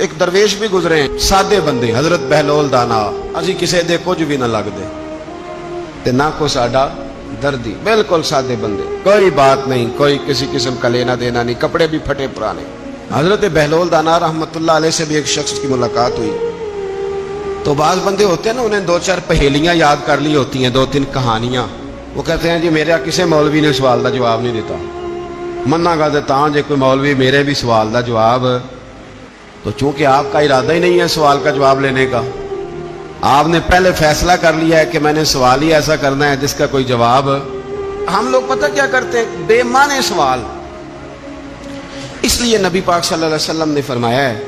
ایک درویش بھی گزرے ہیں، سادے بندے، حضرت بہلول دانا، اسی کسے دے کچھ بھی نہ لگ دے تے نہ کو ساڈا دردی، بالکل سادے بندے، کوئی بات نہیں، کوئی کسی قسم کا لینا دینا نہیں، کپڑے بھی پھٹے پرانے۔ حضرت بہلول دانا رحمت اللہ علیہ سے بھی ایک شخص کی ملاقات ہوئی تو بعض بندے ہوتے ہیں نا، انہیں دو چار پہیلیاں یاد کر لی ہوتی ہیں، دو تین کہانیاں، وہ کہتے ہیں جی میرا کسی مولوی نے سوال دا جواب نہیں دیتا، منا گا دیتا ہوں جی کوئی مولوی میرے بھی سوال دا جواب، تو چونکہ آپ کا ارادہ ہی نہیں ہے سوال کا جواب لینے کا، آپ نے پہلے فیصلہ کر لیا ہے کہ میں نے سوال ہی ایسا کرنا ہے جس کا کوئی جواب، ہم لوگ پتہ کیا کرتے ہیں، بے معنی سوال۔ اس لیے نبی پاک صلی اللہ علیہ وسلم نے فرمایا ہے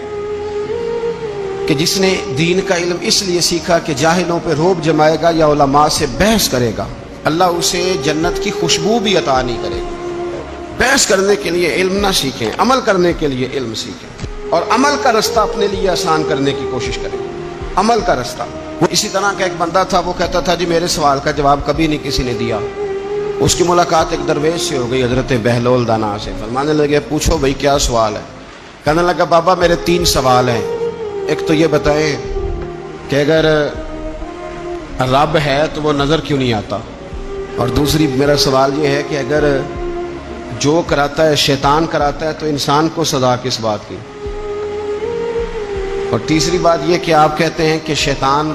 کہ جس نے دین کا علم اس لیے سیکھا کہ جاہلوں پہ رعب جمائے گا یا علماء سے بحث کرے گا، اللہ اسے جنت کی خوشبو بھی عطا نہیں کرے گا۔ بحث کرنے کے لیے علم نہ سیکھیں، عمل کرنے کے لیے علم سیکھیں، اور عمل کا رستہ اپنے لیے آسان کرنے کی کوشش کریں، عمل کا رستہ۔ وہ اسی طرح کا ایک بندہ تھا، وہ کہتا تھا جی میرے سوال کا جواب کبھی نہیں کسی نے دیا۔ اس کی ملاقات ایک درویش سے ہو گئی، حضرت بہلول دانا سے، فرمانے لگے پوچھو بھائی کیا سوال ہے؟ کہنے لگا بابا میرے 3 سوال ہیں، ایک تو یہ بتائیں کہ اگر رب ہے تو وہ نظر کیوں نہیں آتا، اور دوسری میرا سوال یہ ہے کہ اگر جو کراتا ہے شیطان کراتا ہے تو انسان کو سزا کس بات کی، اور تیسری بات یہ کہ آپ کہتے ہیں کہ شیطان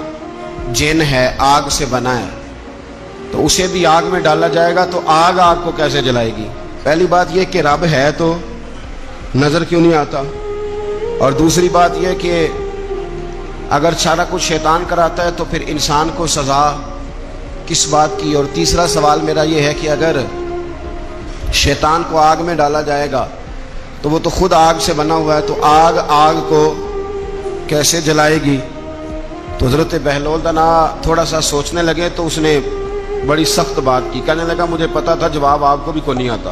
جن ہے، آگ سے بنا ہے، تو اسے بھی آگ میں ڈالا جائے گا تو آگ آگ کو کیسے جلائے گی؟ پہلی بات یہ کہ رب ہے تو نظر کیوں نہیں آتا، اور دوسری بات یہ کہ اگر سارا کچھ شیطان کراتا ہے تو پھر انسان کو سزا کس بات کی، اور تیسرا سوال میرا یہ ہے کہ اگر شیطان کو آگ میں ڈالا جائے گا تو وہ تو خود آگ سے بنا ہوا ہے، تو آگ آگ کو کیسے جلائے گی؟ تو حضرت بہلول دانا تھوڑا سا سوچنے لگے تو اس نے بڑی سخت بات کی، کہنے لگا مجھے پتا تھا جواب آپ کو بھی کوئی نہیں آتا۔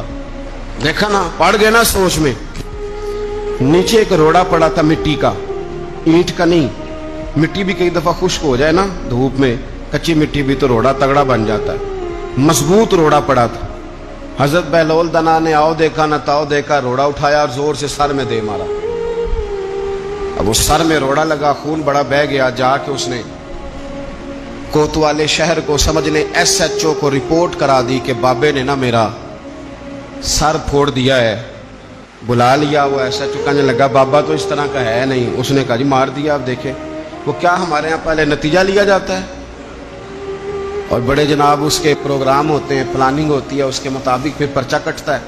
دیکھا نا، پڑ گئے نا سوچ میں۔ نیچے ایک روڑا پڑا تھا مٹی کا، اینٹ کا نہیں، مٹی بھی کئی دفعہ خشک ہو جائے نا دھوپ میں، کچی مٹی بھی تو روڑا تگڑا بن جاتا ہے، مضبوط روڑا پڑا تھا۔ حضرت بہلول دانا نے آؤ دیکھا نہ تاؤ دیکھا، روڑا اٹھایا اور زور سے سر میں دے مارا۔ اب اس سر میں روڑا لگا، خون بڑا بہہ گیا، جا کے اس نے کوتوالے شہر کو سمجھنے SHO کو رپورٹ کرا دی کہ بابے نے نا میرا سر پھوڑ دیا ہے۔ بلا لیا وہ SHO، کہنے لگا بابا تو اس طرح کا ہے نہیں۔ اس نے کہا جی مار دیا۔ آپ دیکھیں وہ کیا ہمارے ہاں پہلے نتیجہ لیا جاتا ہے، اور بڑے جناب اس کے پروگرام ہوتے ہیں، پلاننگ ہوتی ہے، اس کے مطابق پھر پرچہ کٹتا ہے۔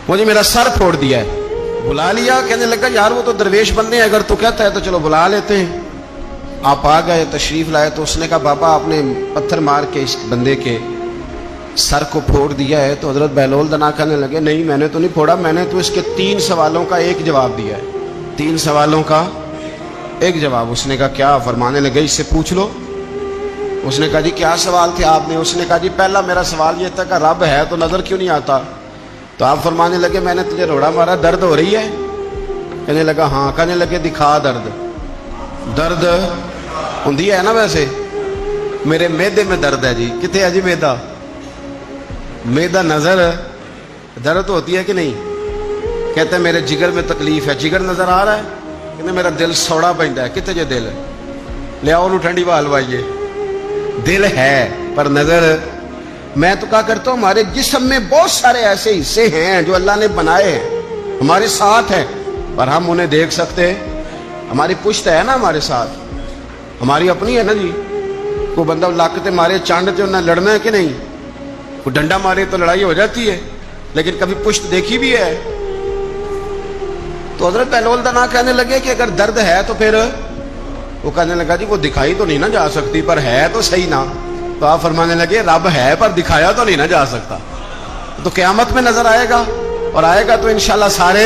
مجھے میرا سر پھوڑ دیا ہے، بلا لیا۔ کہنے لگا یار وہ تو درویش بندے ہیں، اگر تو کہتا ہے تو چلو بلا لیتے ہیں۔ آپ آ گئے، تشریف لائے، تو اس نے کہا بابا آپ نے پتھر مار کے اس بندے کے سر کو پھوڑ دیا ہے۔ تو حضرت بہلول دانا کہنے لگے نہیں میں نے تو نہیں پھوڑا، میں نے تو اس کے 3 سوالوں کا ایک جواب دیا ہے، 3 سوالوں کا ایک جواب۔ اس نے کہا کیا؟ فرمانے لگے اس سے پوچھ لو۔ اس نے کہا جی کیا سوال تھے آپ نے؟ اس نے کہا جی پہلا میرا سوال یہ تھا کہ رب ہے تو نظر کیوں نہیں آتا؟ تو آپ فرمانے لگے میں نے تجھے روڑا مارا، درد ہو رہی ہے؟ کہنے لگا ہاں۔ کہنے لگے دکھا درد۔ درد ہوندی ہے نا ویسے؟ میرے میدے میں درد ہے جی۔ کتنے ہے جی میدا؟ میدا نظر درد ہوتی ہے کہ نہیں؟ کہتے ہیں میرے جگر میں تکلیف ہے، جگر نظر آ رہا ہے؟ کہتے میرا دل سوڑا پہنتا ہے، کتنے جے دل لے آؤ ٹھنڈی بال وائیے۔ دل ہے پر نظر۔ میں تو کہا کرتا ہوں ہمارے جسم میں بہت سارے ایسے حصے ہیں جو اللہ نے بنائے ہیں، ہمارے ساتھ ہیں پر ہم انہیں دیکھ سکتے ہیں۔ ہماری پشت ہے نا ہمارے ساتھ، ہماری اپنی ہے نا جی۔ کوئی بندہ لاکتے مارے چانڈتے انہیں لڑنا ہے کہ نہیں؟ کوئی ڈنڈا مارے تو لڑائی ہو جاتی ہے، لیکن کبھی پشت دیکھی بھی ہے؟ تو حضرت بہلول دانا کہنے لگے کہ اگر درد ہے تو پھر وہ کہنے لگا جی وہ دکھائی تو نہیں نہ جا سکتی پر ہے تو صحیح نا۔ تو آپ فرمانے لگے رب ہے پر دکھایا تو نہیں نہ جا سکتا، تو قیامت میں نظر آئے گا، اور آئے گا تو انشاءاللہ سارے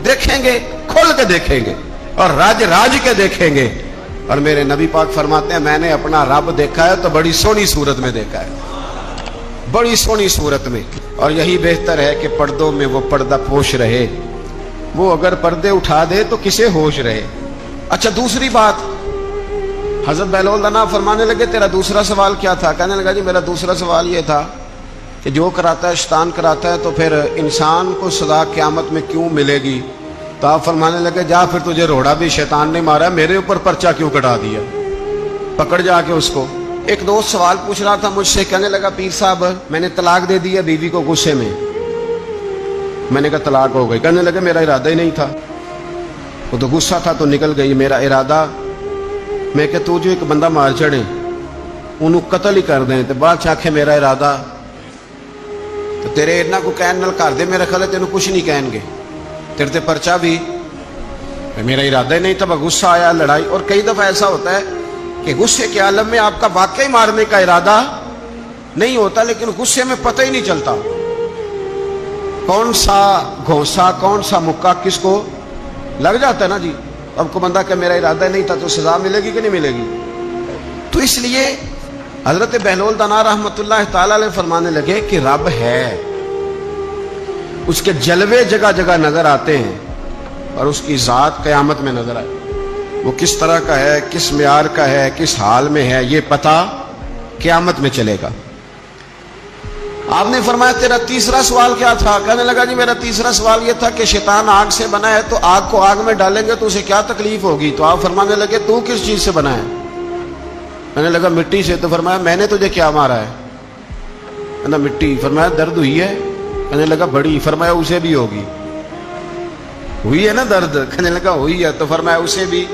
دیکھیں گے، کھل کے دیکھیں گے اور راج راج کے دیکھیں گے۔ اور میرے نبی پاک فرماتے ہیں میں نے اپنا رب دیکھا ہے تو بڑی سونی صورت میں دیکھا ہے، بڑی سونی صورت میں، اور یہی بہتر ہے کہ پردوں میں وہ پردہ پوش رہے، وہ اگر پردے اٹھا دے تو کسے ہوش رہے۔ اچھا دوسری بات، حضرت بہلول دانا فرمانے لگے تیرا دوسرا سوال کیا تھا؟ کہنے لگا جی میرا دوسرا سوال یہ تھا کہ جو کراتا ہے شیطان کراتا ہے تو پھر انسان کو سزا قیامت میں کیوں ملے گی؟ تو تو آپ فرمانے لگے جا پھر تجھے روڑا بھی شیطان نے مارا، میرے اوپر پرچہ کیوں کٹا دیا، پکڑ جا کے اس کو۔ ایک دوست سوال پوچھ رہا تھا مجھ سے، کہنے لگا پیر صاحب میں نے طلاق دے دی ہے بیوی کو غصے میں۔ میں نے کہا طلاق ہو گئی؟ کہنے لگا میرا ارادہ ہی نہیں تھا، وہ تو غصہ تھا تو نکل گئی، میرا ارادہ۔ میں کہ تو جو ایک بندہ مار چڑھے انہوں قتل ہی کر دیں تو بعد چاکھے میرا ارادہ، تو تیرے اتنا کو کہن نال کر دے، میرا خیال ہے تینوں کچھ نہیں کہیں گے، تیرے تے پرچہ بھی، میرا ارادہ ہی نہیں تھا، غصہ آیا، لڑائی۔ اور کئی دفعہ ایسا ہوتا ہے کہ غصے کے عالم میں آپ کا واقعی مارنے کا ارادہ نہیں ہوتا، لیکن غصے میں پتہ ہی نہیں چلتا کون سا گھونسا کون سا مکہ کس کو لگ جاتا ہے نا جی۔ اب کو بندہ کہ میرا ارادہ نہیں تھا تو سزا ملے گی کہ نہیں ملے گی؟ تو اس لیے حضرت بہلول دانا رحمۃ اللہ تعالی علیہ فرمانے لگے کہ رب ہے، اس کے جلوے جگہ جگہ نظر آتے ہیں اور اس کی ذات قیامت میں نظر آئے، وہ کس طرح کا ہے، کس معیار کا ہے، کس حال میں ہے، یہ پتہ قیامت میں چلے گا۔ آپ نے فرمایا تیرا تیسرا سوال کیا تھا؟ کہنے لگا جی میرا تیسرا سوال یہ تھا کہ شیطان آگ سے بنا ہے تو آگ کو آگ میں ڈالیں گے تو اسے کیا تکلیف ہوگی؟ تو آپ فرمانے لگے تو کس چیز سے بنا ہے؟ کہنے لگا مٹی سے۔ تو فرمایا میں نے تجھے کیا مارا ہے؟ کہنا مٹی۔ فرمایا درد ہوئی ہے؟ کہنے لگا بڑی۔ فرمایا اسے بھی ہوگی؟ ہوئی ہے نا درد؟ کہنے لگا ہوئی ہے۔ تو فرمایا اسے بھی